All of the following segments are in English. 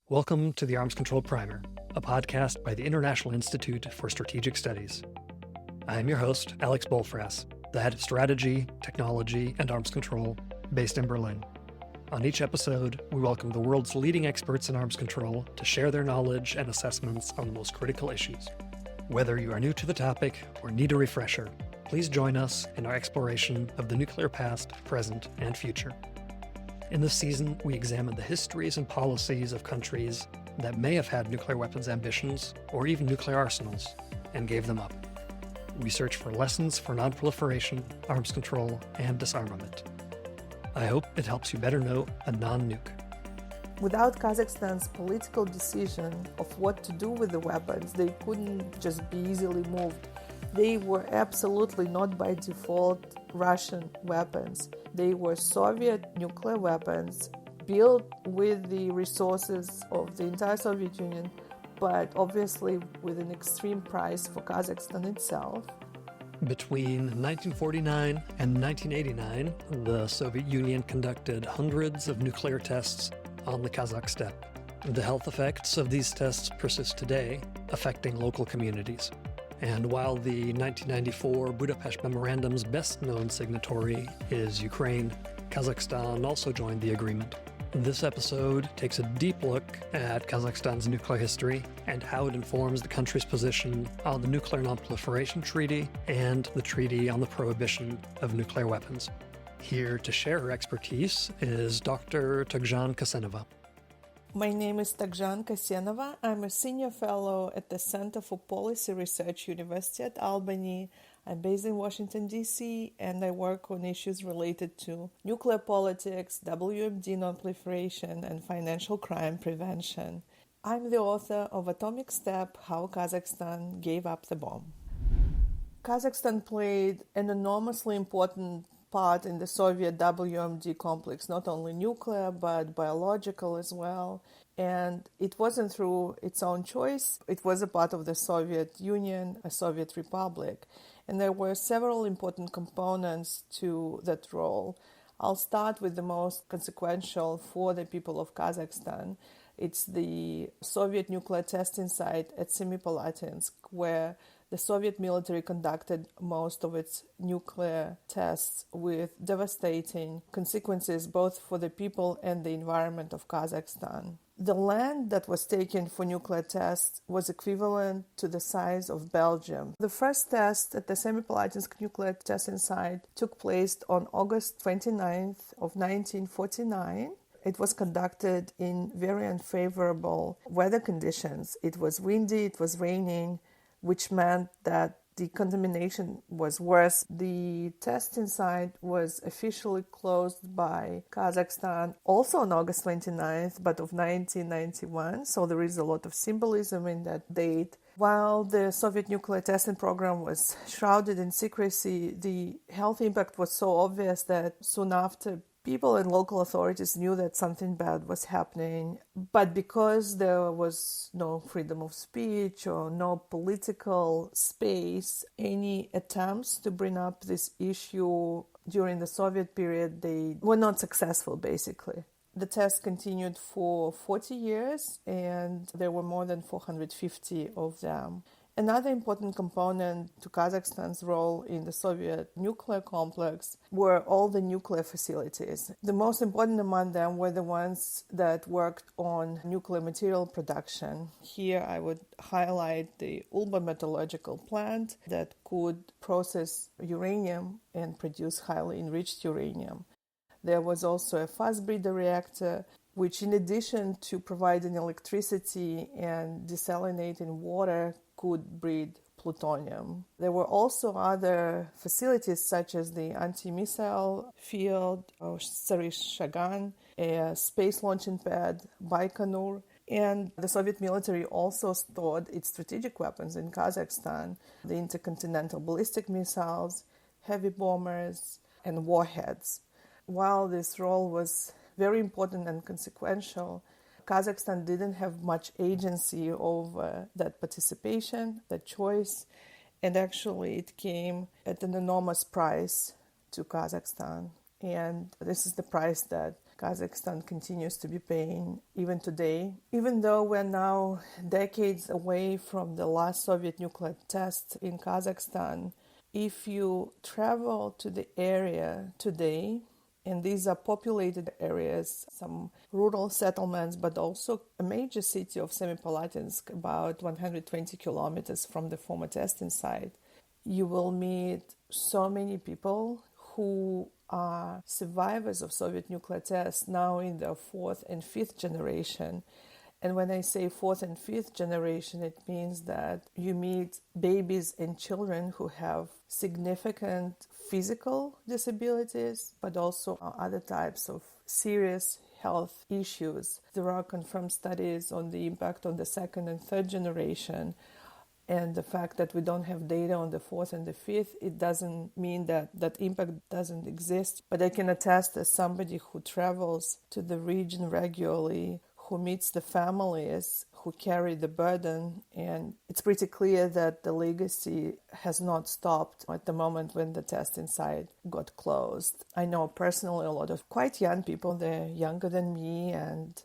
Welcome to the Arms Control Primer, a podcast by the International Institute for Strategic Studies. I am your host, Alex Bollfrass, the head of strategy, technology, and arms control, based in Berlin. On each episode, we welcome the world's leading experts in arms control to share their knowledge and assessments on the most critical issues. Whether you are new to the topic or need a refresher, please join us in our exploration of the nuclear past, present, and future. In this season, we examine the histories and policies of countries that may have had nuclear weapons ambitions or even nuclear arsenals, and gave them up. We search for lessons for non-proliferation, arms control, and disarmament. I hope it helps you better know a non-nuke. Without Kazakhstan's political decision of what to do with the weapons, they couldn't just be easily moved. They were absolutely not by default Russian weapons. They were Soviet nuclear weapons built with the resources of the entire Soviet Union, but obviously with an extreme price for Kazakhstan itself. Between 1949 and 1989, the Soviet Union conducted hundreds of nuclear tests on the Kazakh steppe. The health effects of these tests persist today, affecting local communities. And while the 1994 Budapest Memorandum's best-known signatory is Ukraine, Kazakhstan also joined the agreement. This episode takes a deep look at Kazakhstan's nuclear history and how it informs the country's position on the Nuclear Non-Proliferation Treaty and the Treaty on the Prohibition of Nuclear Weapons. Here to share her expertise is Dr Togzhan Kassenova. My name is Togzhan Kassenova. I'm a senior fellow at the Center for Policy Research, University at Albany. I'm based in Washington, D.C., and I work on issues related to nuclear politics, WMD non-proliferation, and financial crime prevention. I'm the author of Atomic Step: How Kazakhstan Gave Up the Bomb. Kazakhstan played an enormously important part in the Soviet WMD complex, not only nuclear, but biological as well. And it wasn't through its own choice. It was a part of the Soviet Union, a Soviet republic. And there were several important components to that role. I'll start with the most consequential for the people of Kazakhstan. It's the Soviet nuclear testing site at Semipalatinsk, where the Soviet military conducted most of its nuclear tests with devastating consequences both for the people and the environment of Kazakhstan. The land that was taken for nuclear tests was equivalent to the size of Belgium. The first test at the Semipalatinsk nuclear testing site took place on August 29th of 1949. It was conducted in very unfavorable weather conditions. It was windy, it was raining, which meant that the contamination was worse. The testing site was officially closed by Kazakhstan also on August 29th, but of 1991, so there is a lot of symbolism in that date. While the Soviet nuclear testing program was shrouded in secrecy, the health impact was so obvious that soon after, people and local authorities knew that something bad was happening, but because there was no freedom of speech or no political space, any attempts to bring up this issue during the Soviet period, they were not successful, basically. The test continued for 40 years, and there were more than 450 of them. Another important component to Kazakhstan's role in the Soviet nuclear complex were all the nuclear facilities. The most important among them were the ones that worked on nuclear material production. Here I would highlight the Ulba metallurgical plant that could process uranium and produce highly enriched uranium. There was also a fast breeder reactor, which in addition to providing electricity and desalinating water, could breed plutonium. There were also other facilities such as the anti-missile field, or Shagan, a space launching pad, Baikonur, and the Soviet military also stored its strategic weapons in Kazakhstan, the intercontinental ballistic missiles, heavy bombers, and warheads. While this role was very important and consequential, Kazakhstan didn't have much agency over that participation, that choice, and actually it came at an enormous price to Kazakhstan. And this is the price that Kazakhstan continues to be paying even today. Even though we're now decades away from the last Soviet nuclear test in Kazakhstan, if you travel to the area today, and these are populated areas, some rural settlements, but also a major city of Semipalatinsk, about 120 kilometers from the former testing site, you will meet so many people who are survivors of Soviet nuclear tests, now in their fourth and fifth generation. And when I say fourth and fifth generation, it means that you meet babies and children who have significant physical disabilities, but also other types of serious health issues. There are confirmed studies on the impact on the second and third generation. And the fact that we don't have data on the fourth and the fifth, it doesn't mean that that impact doesn't exist. But I can attest, as somebody who travels to the region regularly, who meets the families who carry the burden, and it's pretty clear that the legacy has not stopped at the moment when the testing site got closed. I know personally a lot of quite young people, they're younger than me, and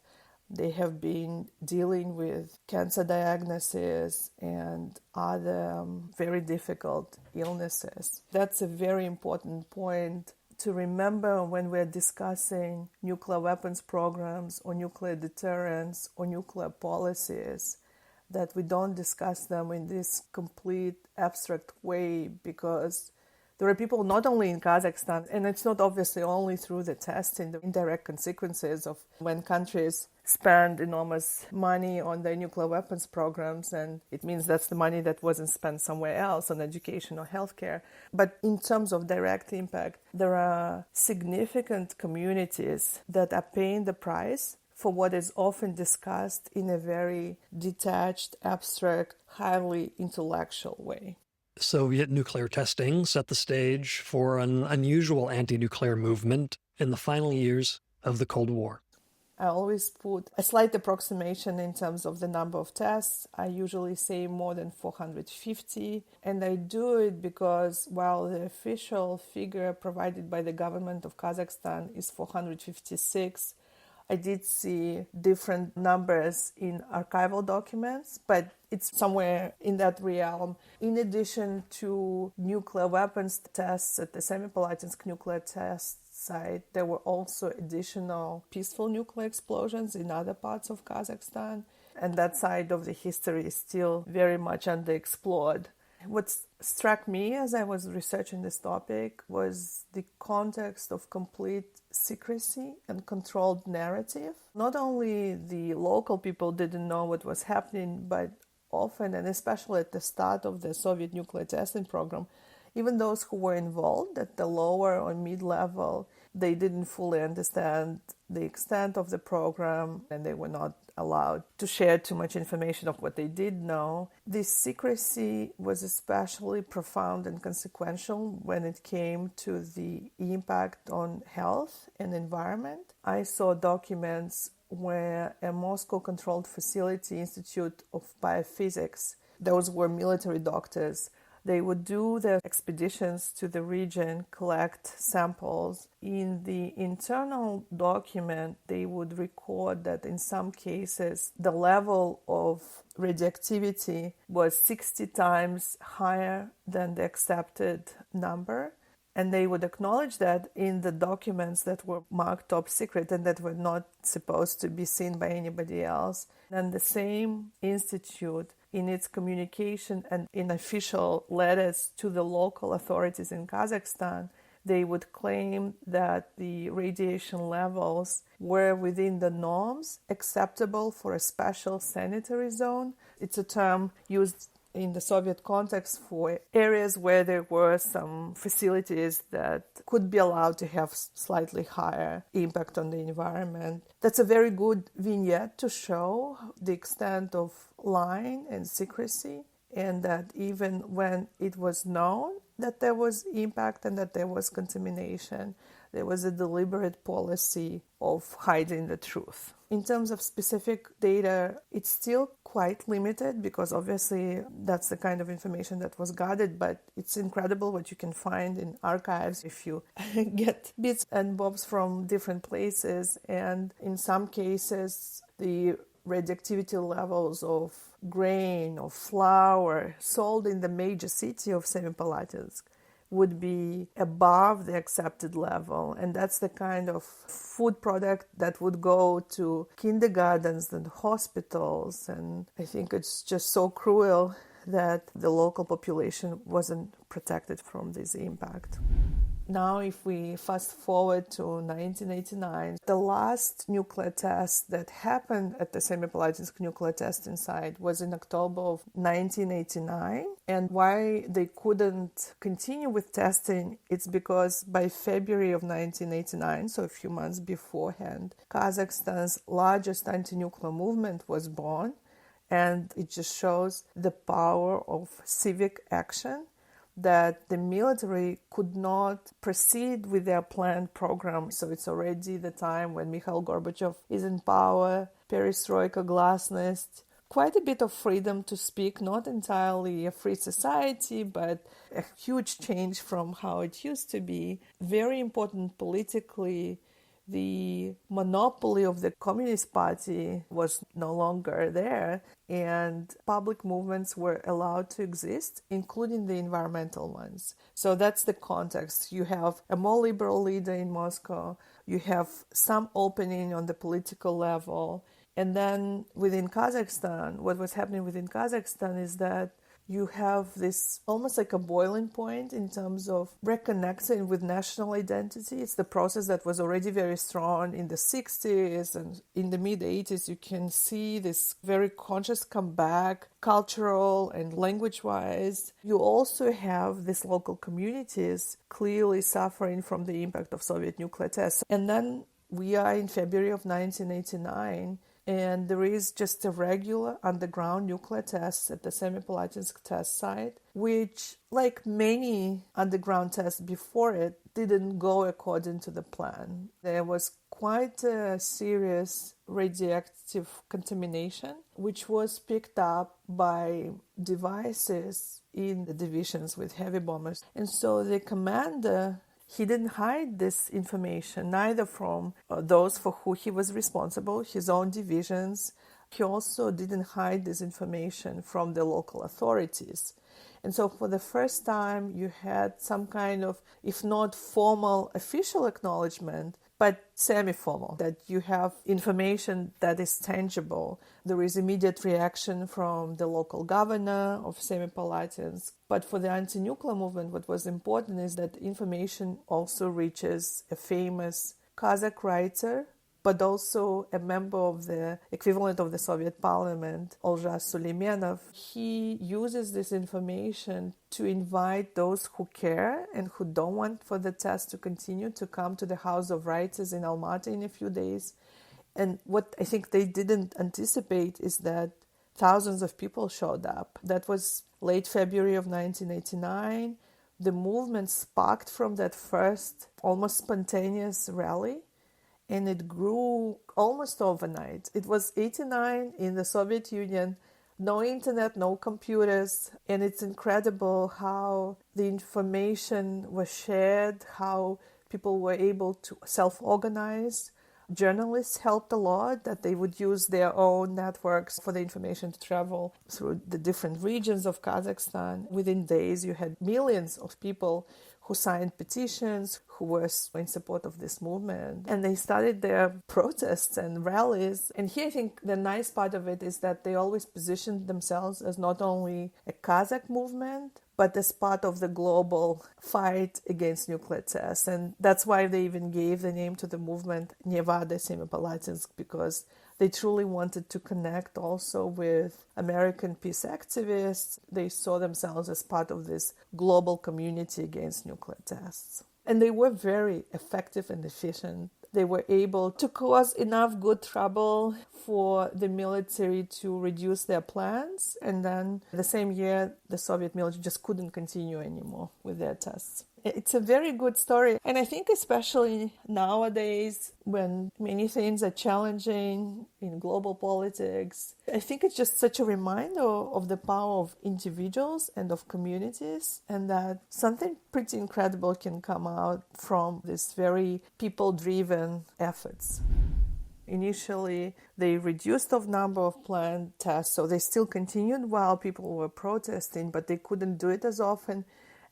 they have been dealing with cancer diagnoses and other very difficult illnesses. That's a very important point to remember when we're discussing nuclear weapons programs or nuclear deterrence or nuclear policies, that we don't discuss them in this complete abstract way, because there are people not only in Kazakhstan, and it's not obviously only through the testing, the indirect consequences of when countries spend enormous money on their nuclear weapons programs, and it means that's the money that wasn't spent somewhere else on education or healthcare. But in terms of direct impact, there are significant communities that are paying the price for what is often discussed in a very detached, abstract, highly intellectual way. Soviet nuclear testing set the stage for an unusual anti-nuclear movement in the final years of the Cold War. I always put a slight approximation in terms of the number of tests. I usually say more than 450, and I do it because while the official figure provided by the government of Kazakhstan is 456, I did see different numbers in archival documents, but it's somewhere in that realm. In addition to nuclear weapons tests at the Semipalatinsk nuclear test site, there were also additional peaceful nuclear explosions in other parts of Kazakhstan, and that side of the history is still very much underexplored. What struck me as I was researching this topic was the context of complete secrecy and controlled narrative. Not only the local people didn't know what was happening, but often, and especially at the start of the Soviet nuclear testing program, even those who were involved at the lower or mid-level, they didn't fully understand the extent of the program, and they were not allowed to share too much information of what they did know. This secrecy was especially profound and consequential when it came to the impact on health and environment. I saw documents where a Moscow-controlled facility, Institute of Biophysics, those were military doctors, they would do their expeditions to the region, collect samples. In the internal document, they would record that in some cases, the level of radioactivity was 60 times higher than the accepted number. And they would acknowledge that in the documents that were marked top secret and that were not supposed to be seen by anybody else. And the same institute, in its communication and in official letters to the local authorities in Kazakhstan, they would claim that the radiation levels were within the norms acceptable for a special sanitary zone. It's a term used in the Soviet context for areas where there were some facilities that could be allowed to have slightly higher impact on the environment. That's a very good vignette to show the extent of lying and secrecy, and that even when it was known that there was impact and that there was contamination, there was a deliberate policy of hiding the truth. In terms of specific data, it's still quite limited because obviously that's the kind of information that was gathered, but it's incredible what you can find in archives if you get bits and bobs from different places. And in some cases, the radioactivity levels of grain or flour sold in the major city of Semipalatinsk would be above the accepted level. And that's the kind of food product that would go to kindergartens and hospitals. And I think it's just so cruel that the local population wasn't protected from this impact. Now, if we fast forward to 1989, the last nuclear test that happened at the Semipalatinsk nuclear testing site was in October of 1989. And why they couldn't continue with testing, it's because by February of 1989, so a few months beforehand, Kazakhstan's largest anti-nuclear movement was born. And it just shows the power of civic action, that the military could not proceed with their planned program. So it's already the time when Mikhail Gorbachev is in power, perestroika, glasnost, quite a bit of freedom to speak, not entirely a free society, but a huge change from how it used to be. Very important politically. The monopoly of the Communist Party was no longer there, and public movements were allowed to exist, including the environmental ones. So that's the context. You have a more liberal leader in Moscow, you have some opening on the political level, and then within Kazakhstan, what was happening within Kazakhstan is that you have this almost like a boiling point in terms of reconnecting with national identity. It's the process that was already very strong in the 60s, and in the mid-80s you can see this very conscious comeback, cultural and language-wise. You also have these local communities clearly suffering from the impact of Soviet nuclear tests. And then we are in February of 1989, and there is just a regular underground nuclear test at the Semipalatinsk test site, which, like many underground tests before it, didn't go according to the plan. There was quite a serious radioactive contamination, which was picked up by devices in the divisions with heavy bombers. And so the commander, he didn't hide this information, neither from those for who he was responsible, his own divisions. He also didn't hide this information from the local authorities. And so for the first time, you had some kind of, if not formal official acknowledgement, but semi-formal, that you have information that is tangible. There is immediate reaction from the local governor of Semipalatinsk. But for the anti-nuclear movement, what was important is that information also reaches a famous Kazakh writer, but also a member of the equivalent of the Soviet parliament, Olja Suleimanov. He uses this information to invite those who care and who don't want for the test to continue to come to the House of Writers in Almaty in a few days. And what I think they didn't anticipate is that thousands of people showed up. That was late February of 1989. The movement sparked from that first almost spontaneous rally, and it grew almost overnight. It was 89 in the Soviet Union, no internet, no computers, and it's incredible how the information was shared, how people were able to self-organize. Journalists helped a lot, that they would use their own networks for the information to travel through the different regions of Kazakhstan. Within days, you had millions of people who signed petitions, who were in support of this movement. And they started their protests and rallies. And here I think the nice part of it is that they always positioned themselves as not only a Kazakh movement, but as part of the global fight against nuclear tests. And that's why they even gave the name to the movement Nevada Semipalatinsk, because they truly wanted to connect also with American peace activists. They saw themselves as part of this global community against nuclear tests. And they were very effective and efficient. They were able to cause enough good trouble for the military to reduce their plans. And then the same year, the Soviet military just couldn't continue anymore with their tests. It's a very good story. And I think especially nowadays when many things are challenging in global politics, I think it's just such a reminder of the power of individuals and of communities, and that something pretty incredible can come out from these very people-driven efforts. Initially, they reduced the number of planned tests, so they still continued while people were protesting, but they couldn't do it as often.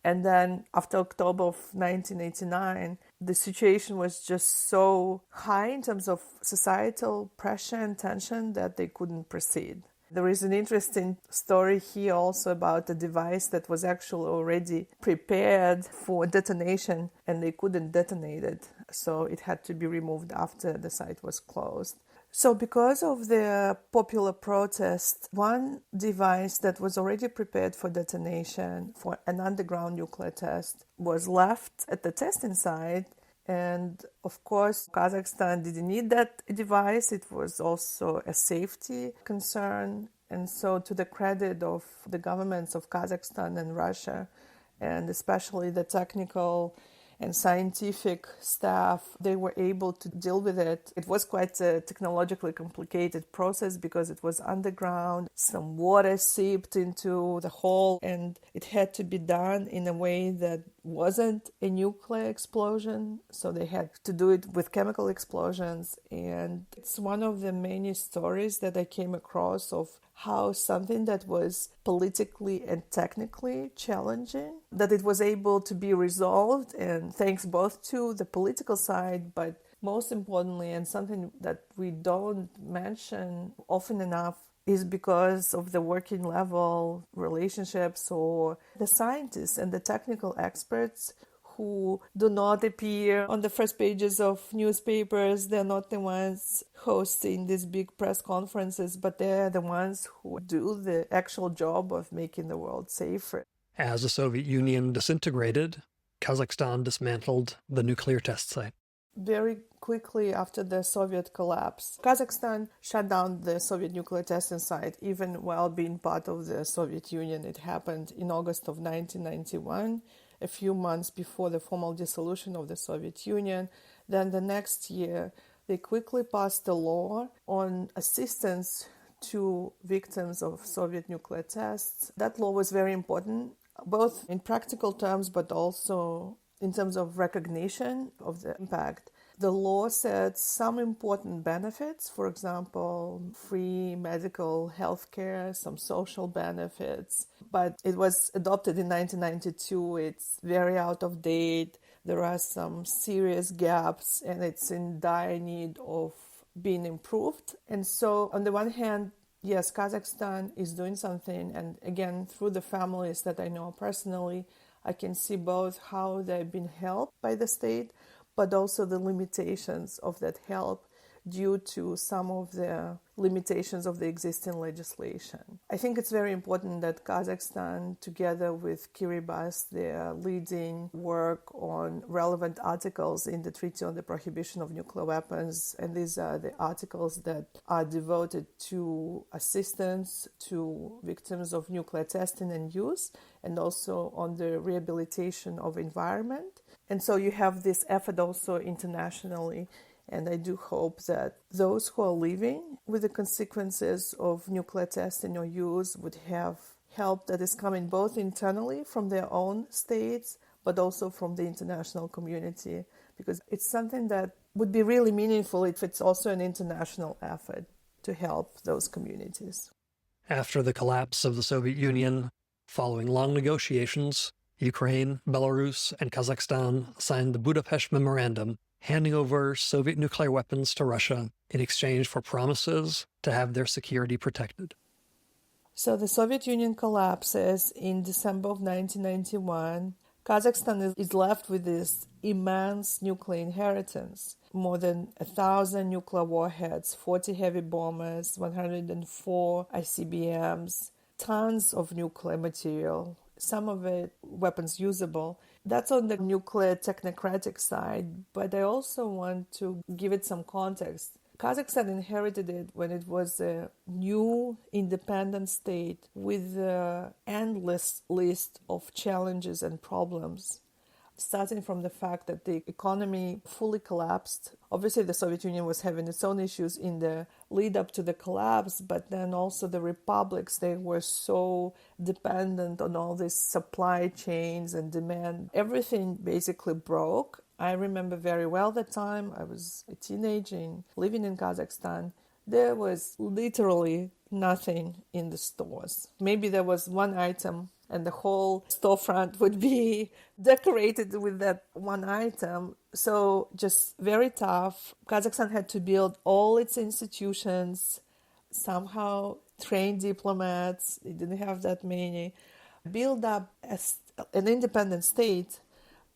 And then after October of 1989, the situation was just so high in terms of societal pressure and tension that they couldn't proceed. There is an interesting story here also about a device that was actually already prepared for detonation and they couldn't detonate it. So it had to be removed after the site was closed. So because of the popular protest, one device that was already prepared for detonation for an underground nuclear test was left at the testing site. And of course, Kazakhstan didn't need that device. It was also a safety concern. And so to the credit of the governments of Kazakhstan and Russia, and especially the technical and scientific staff, they were able to deal with it. It was quite a technologically complicated process because it was underground. Some water seeped into the hole, and it had to be done in a way that wasn't a nuclear explosion. So they had to do it with chemical explosions. And it's one of the many stories that I came across of how something that was politically and technically challenging, that it was able to be resolved, and thanks both to the political side, but most importantly, and something that we don't mention often enough, is because of the working level relationships or the scientists and the technical experts who do not appear on the first pages of newspapers. They're not the ones hosting these big press conferences, but they're the ones who do the actual job of making the world safer. As the Soviet Union disintegrated, Kazakhstan dismantled the nuclear test site. Very quickly after the Soviet collapse, Kazakhstan shut down the Soviet nuclear testing site, even while being part of the Soviet Union. It happened in August of 1991. A few months before the formal dissolution of the Soviet Union. Then the next year, they quickly passed a law on assistance to victims of Soviet nuclear tests. That law was very important, both in practical terms, but also in terms of recognition of the impact. The law set some important benefits, for example, free medical health care, some social benefits, but it was adopted in 1992. It's very out of date. There are some serious gaps, and it's in dire need of being improved. And so, on the one hand, yes, Kazakhstan is doing something, and again, through the families that I know personally, I can see both how they've been helped by the state, but also the limitations of that help due to some of the limitations of the existing legislation. I think it's very important that Kazakhstan, together with Kiribati, they're leading work on relevant articles in the Treaty on the Prohibition of Nuclear Weapons, and these are the articles that are devoted to assistance to victims of nuclear testing and use, and also on the rehabilitation of environment. And so you have this effort also internationally. And I do hope that those who are living with the consequences of nuclear testing or use would have help that is coming both internally from their own states, but also from the international community, because it's something that would be really meaningful if it's also an international effort to help those communities. After the collapse of the Soviet Union, following long negotiations, Ukraine, Belarus, and Kazakhstan signed the Budapest Memorandum, handing over Soviet nuclear weapons to Russia in exchange for promises to have their security protected. So the Soviet Union collapses in December of 1991. Kazakhstan is left with this immense nuclear inheritance. More than 1,000 nuclear warheads, 40 heavy bombers, 104 ICBMs, tons of nuclear material, some of it weapons usable. That's on the nuclear technocratic side, but I also want to give it some context. Kazakhstan inherited it when it was a new independent state with an endless list of challenges and problems. starting from the fact that the economy fully collapsed. Obviously, the Soviet Union was having its own issues in the lead up to the collapse, but then also the republics, they were so dependent on all these supply chains and demand. Everything basically broke. I remember very well the time I was a teenager living in Kazakhstan. There was literally nothing in the stores. Maybe there was one item and the whole storefront would be decorated with that one item. So just very tough. Kazakhstan had to build all its institutions, somehow train diplomats. They didn't have that many. Build up as an independent state,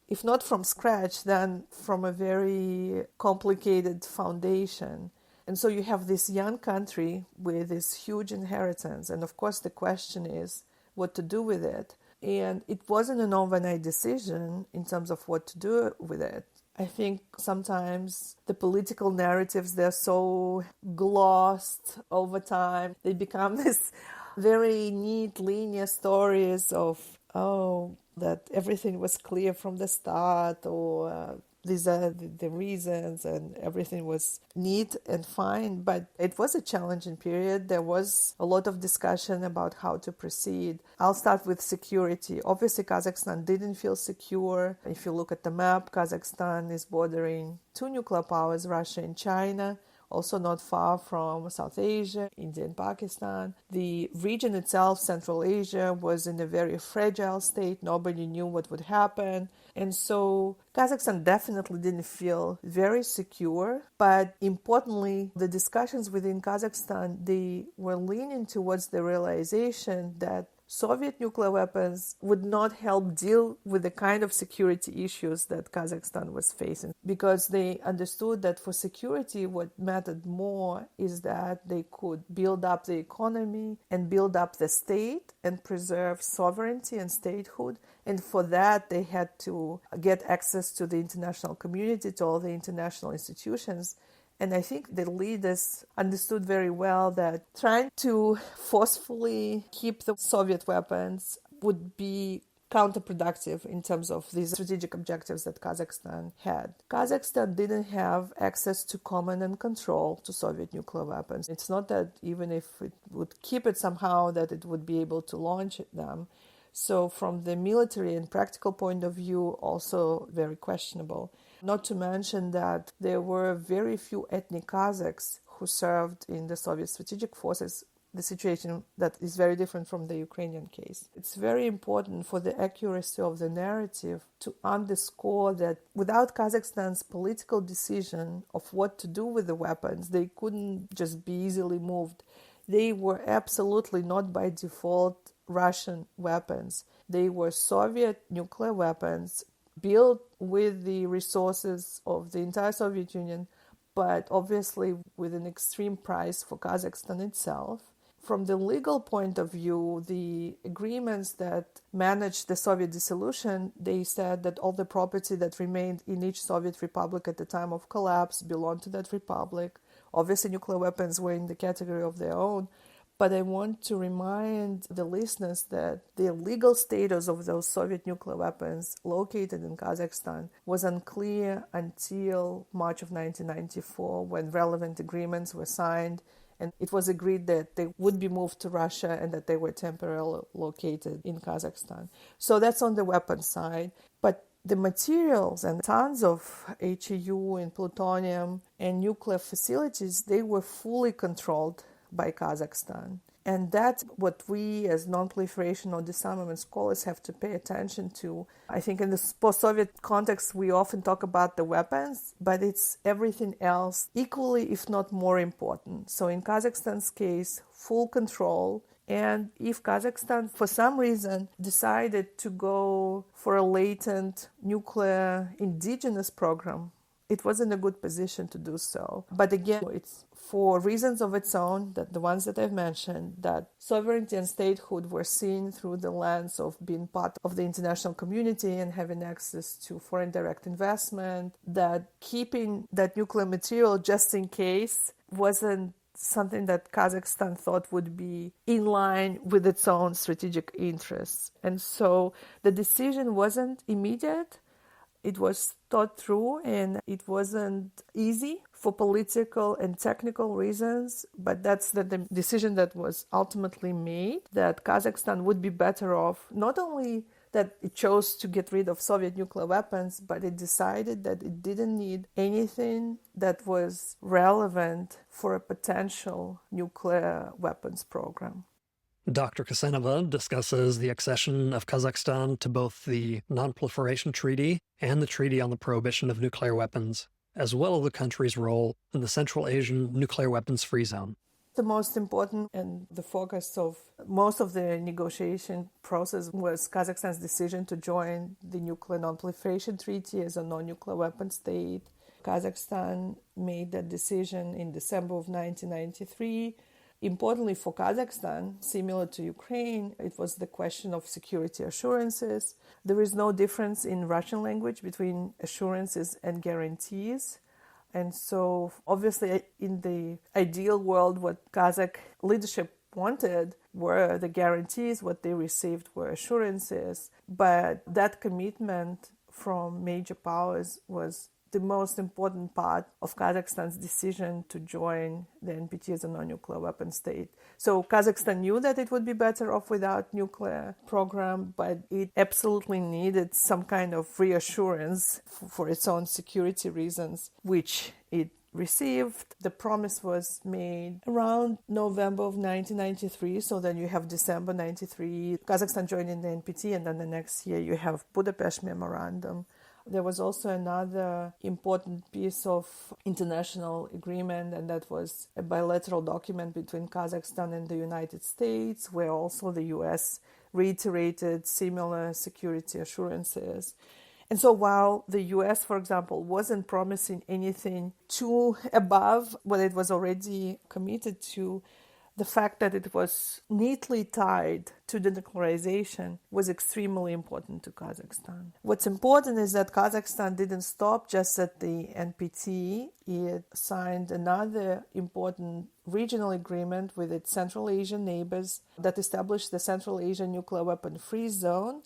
if not from scratch, then from a very complicated foundation. And so you have this young country with this huge inheritance. And of course, the question is what to do with it. And it wasn't an overnight decision in terms of what to do with it. I think sometimes the political narratives, they're so glossed over time. They become this very neat, linear stories of, that everything was clear from the start, or these are the reasons, and everything was neat and fine. But it was a challenging period. There was a lot of discussion about how to proceed. I'll start with security. Obviously, Kazakhstan didn't feel secure. If you look at the map, Kazakhstan is bordering two nuclear powers, Russia and China. Also not far from South Asia, India and Pakistan. The region itself, Central Asia, was in a very fragile state. Nobody knew what would happen. And so Kazakhstan definitely didn't feel very secure. But importantly, the discussions within Kazakhstan, they were leaning towards the realization that Soviet nuclear weapons would not help deal with the kind of security issues that Kazakhstan was facing, because they understood that for security, what mattered more is that they could build up the economy and build up the state and preserve sovereignty and statehood. And for that, they had to get access to the international community, to all the international institutions. And I think the leaders understood very well that trying to forcefully keep the Soviet weapons would be counterproductive in terms of these strategic objectives that Kazakhstan had. Kazakhstan didn't have access to command and control to Soviet nuclear weapons. It's not that even if it would keep it somehow that it would be able to launch them. So from the military and practical point of view, also very questionable. Not to mention that there were very few ethnic Kazakhs who served in the Soviet strategic forces, the situation that is very different from the Ukrainian case. It's very important for the accuracy of the narrative to underscore that without Kazakhstan's political decision of what to do with the weapons, they couldn't just be easily moved. They were absolutely not by default Russian weapons. They were Soviet nuclear weapons built with the resources of the entire Soviet Union, but obviously with an extreme price for Kazakhstan itself. From the legal point of view, the agreements that managed the Soviet dissolution, they said that all the property that remained in each Soviet republic at the time of collapse belonged to that republic. Obviously, nuclear weapons were in the category of their own. But I want to remind the listeners that the legal status of those Soviet nuclear weapons located in Kazakhstan was unclear until March of 1994, when relevant agreements were signed, and it was agreed that they would be moved to Russia and that they were temporarily located in Kazakhstan. So that's on the weapons side. But the materials and tons of HEU and plutonium and nuclear facilities, they were fully controlled by Kazakhstan. And that's what we as non-proliferation or disarmament scholars have to pay attention to. I think in the post-Soviet context, we often talk about the weapons, but it's everything else equally, if not more important. So in Kazakhstan's case, full control. And if Kazakhstan, for some reason, decided to go for a latent nuclear indigenous program, it was in a good position to do so. But again, it's for reasons of its own, that the ones that I've mentioned, that sovereignty and statehood were seen through the lens of being part of the international community and having access to foreign direct investment, that keeping that nuclear material just in case wasn't something that Kazakhstan thought would be in line with its own strategic interests. And so the decision wasn't immediate, It was thought through, and it wasn't easy for political and technical reasons, but that's the decision that was ultimately made, that Kazakhstan would be better off, not only that it chose to get rid of Soviet nuclear weapons, but it decided that it didn't need anything that was relevant for a potential nuclear weapons program. Dr. Kassenova discusses the accession of Kazakhstan to both the Non-Proliferation Treaty and the Treaty on the Prohibition of Nuclear Weapons, as well as the country's role in the Central Asian Nuclear Weapons Free Zone. The most important and the focus of most of the negotiation process was Kazakhstan's decision to join the Nuclear Non-Proliferation Treaty as a non-nuclear weapon state. Kazakhstan made that decision in December of 1993. Importantly for Kazakhstan, similar to Ukraine, it was the question of security assurances. There is no difference in Russian language between assurances and guarantees. And so, obviously, in the ideal world, what Kazakh leadership wanted were the guarantees. What they received were assurances. But that commitment from major powers was the most important part of Kazakhstan's decision to join the NPT as a non-nuclear weapon state. So Kazakhstan knew that it would be better off without nuclear program, but it absolutely needed some kind of reassurance for its own security reasons, which it received. The promise was made around November of 1993, so then you have December 93, Kazakhstan joining the NPT, and then the next year you have Budapest Memorandum. There was also another important piece of international agreement, and that was a bilateral document between Kazakhstan and the United States, where also the US reiterated similar security assurances. And so while the US, for example, wasn't promising anything too above what it was already committed to, the fact that it was neatly tied to denuclearization was extremely important to Kazakhstan. What's important is that Kazakhstan didn't stop just at the NPT. It signed another important regional agreement with its Central Asian neighbors that established the Central Asian Nuclear Weapon Free Zone.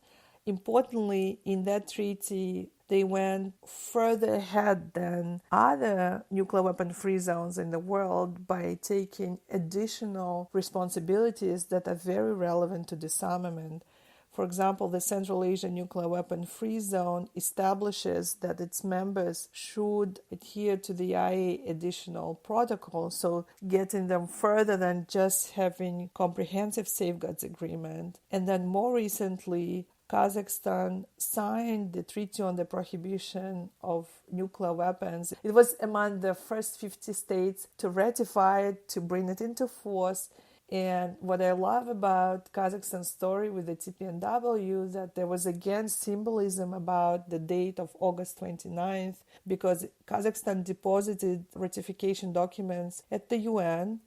Importantly, in that treaty, they went further ahead than other nuclear weapon-free zones in the world by taking additional responsibilities that are very relevant to disarmament. For example, the Central Asian Nuclear Weapon-Free Zone establishes that its members should adhere to the IAEA additional protocol, so getting them further than just having comprehensive safeguards agreement. And then more recently, Kazakhstan signed the Treaty on the Prohibition of Nuclear Weapons. It was among the first 50 states to ratify it, to bring it into force. And what I love about Kazakhstan's story with the TPNW is that there was again symbolism about the date of August 29th, because Kazakhstan deposited ratification documents at the UN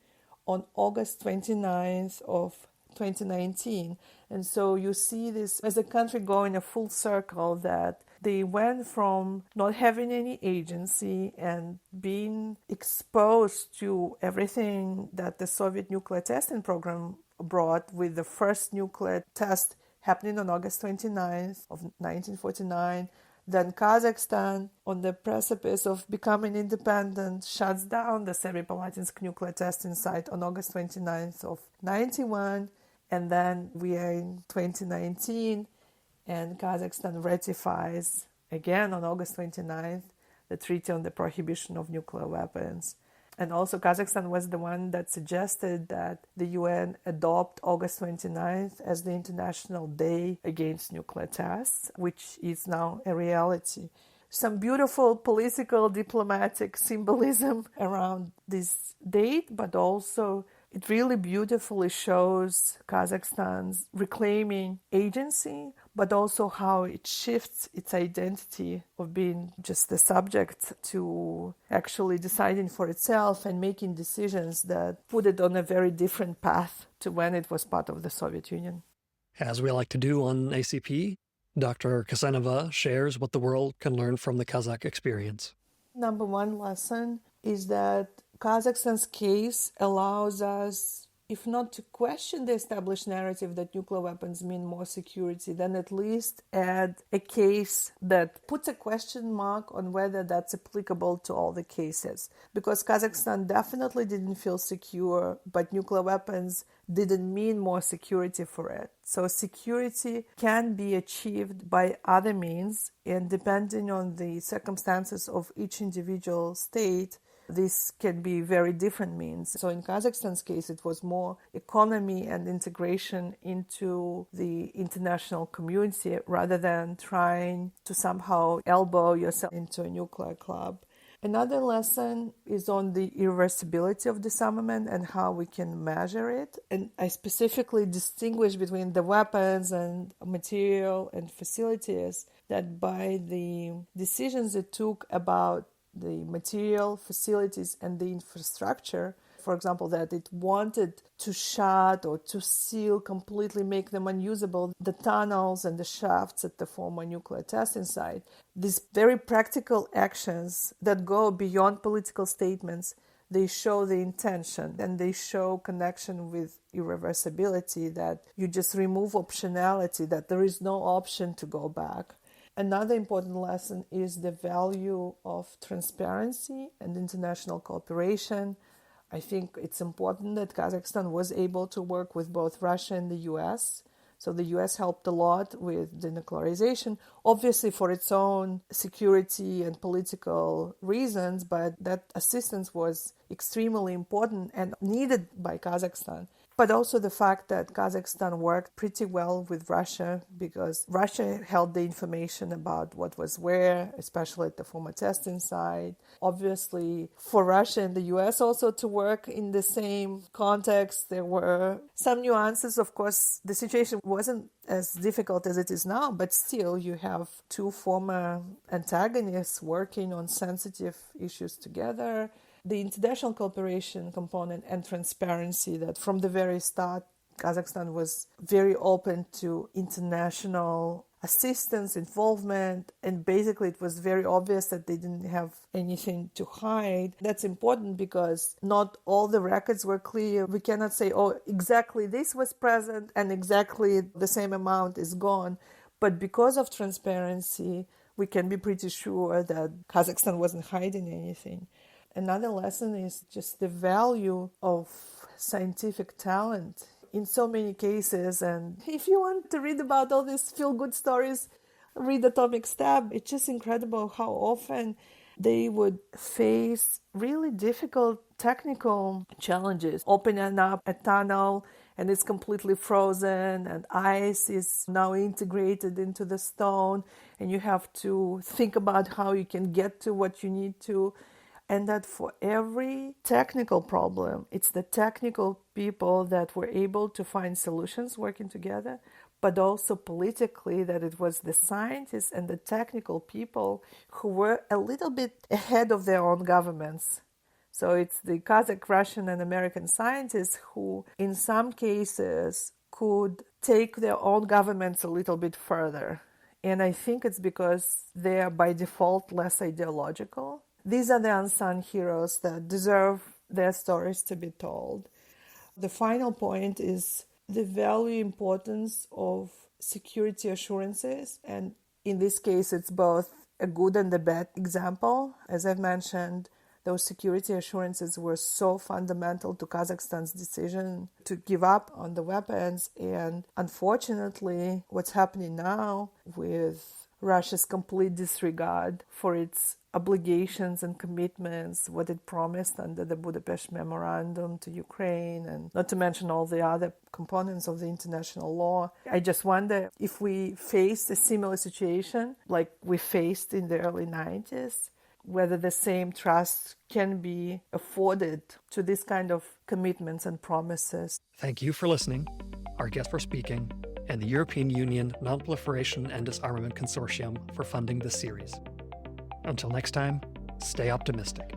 on August 29th of 2019. And so you see this as a country going a full circle, that they went from not having any agency and being exposed to everything that the Soviet nuclear testing program brought, with the first nuclear test happening on August 29th of 1949. Then Kazakhstan, on the precipice of becoming independent, shuts down the Semipalatinsk nuclear testing site on August 29th of 91. And then we are in 2019, and Kazakhstan ratifies again on August 29th the Treaty on the Prohibition of Nuclear Weapons. And also Kazakhstan was the one that suggested that the UN adopt August 29th as the International Day Against Nuclear Tests, which is now a reality. Some beautiful political, diplomatic symbolism around this date, but also it really beautifully shows Kazakhstan's reclaiming agency, but also how it shifts its identity of being just the subject to actually deciding for itself and making decisions that put it on a very different path to when it was part of the Soviet Union. As we like to do on ACP, Dr. Kassenova shares what the world can learn from the Kazakh experience. Number one lesson is that Kazakhstan's case allows us if not to question the established narrative that nuclear weapons mean more security, then at least add a case that puts a question mark on whether that's applicable to all the cases. Because Kazakhstan definitely didn't feel secure, but nuclear weapons didn't mean more security for it. So security can be achieved by other means, and depending on the circumstances of each individual state, this can be very different means. So in Kazakhstan's case, it was more economy and integration into the international community rather than trying to somehow elbow yourself into a nuclear club. Another lesson is on the irreversibility of disarmament and how we can measure it. And I specifically distinguish between the weapons and material and facilities that by the decisions it took about the material, facilities, and the infrastructure, for example, that it wanted to shut or to seal, completely make them unusable, the tunnels and the shafts at the former nuclear testing site. These very practical actions that go beyond political statements, they show the intention and they show connection with irreversibility, that you just remove optionality, that there is no option to go back. Another important lesson is the value of transparency and international cooperation. I think it's important that Kazakhstan was able to work with both Russia and the US. So the US helped a lot with denuclearization, obviously for its own security and political reasons, but that assistance was extremely important and needed by Kazakhstan. But also the fact that Kazakhstan worked pretty well with Russia, because Russia held the information about what was where, especially at the former testing site. Obviously, for Russia and the US also to work in the same context, there were some nuances. Of course, the situation wasn't as difficult as it is now, but still you have two former antagonists working on sensitive issues together. The international cooperation component and transparency, that from the very start, Kazakhstan was very open to international assistance, involvement, and basically it was very obvious that they didn't have anything to hide. That's important because not all the records were clear. We cannot say, oh, exactly this was present and exactly the same amount is gone. But because of transparency, we can be pretty sure that Kazakhstan wasn't hiding anything. Another lesson is just the value of scientific talent in so many cases. And if you want to read about all these feel-good stories, read Atomic Stab. It's just incredible how often they would face really difficult technical challenges. Opening up a tunnel and it's completely frozen and ice is now integrated into the stone, and you have to think about how you can get to what you need to. And that for every technical problem, it's the technical people that were able to find solutions working together, but also politically that it was the scientists and the technical people who were a little bit ahead of their own governments. So it's the Kazakh, Russian, and American scientists who, in some cases, could take their own governments a little bit further. And I think it's because they are by default less ideological. These are the unsung heroes that deserve their stories to be told. The final point is the value importance of security assurances. And in this case, it's both a good and a bad example. As I've mentioned, those security assurances were so fundamental to Kazakhstan's decision to give up on the weapons. And unfortunately, what's happening now with Russia's complete disregard for its obligations and commitments, what it promised under the Budapest Memorandum to Ukraine, and not to mention all the other components of the international law. I just wonder if we faced a similar situation like we faced in the early 90s, whether the same trust can be afforded to this kind of commitments and promises. Thank you for listening. Our guests for speaking, and the European Union Non-Proliferation and Disarmament Consortium for funding this series. Until next time, stay optimistic.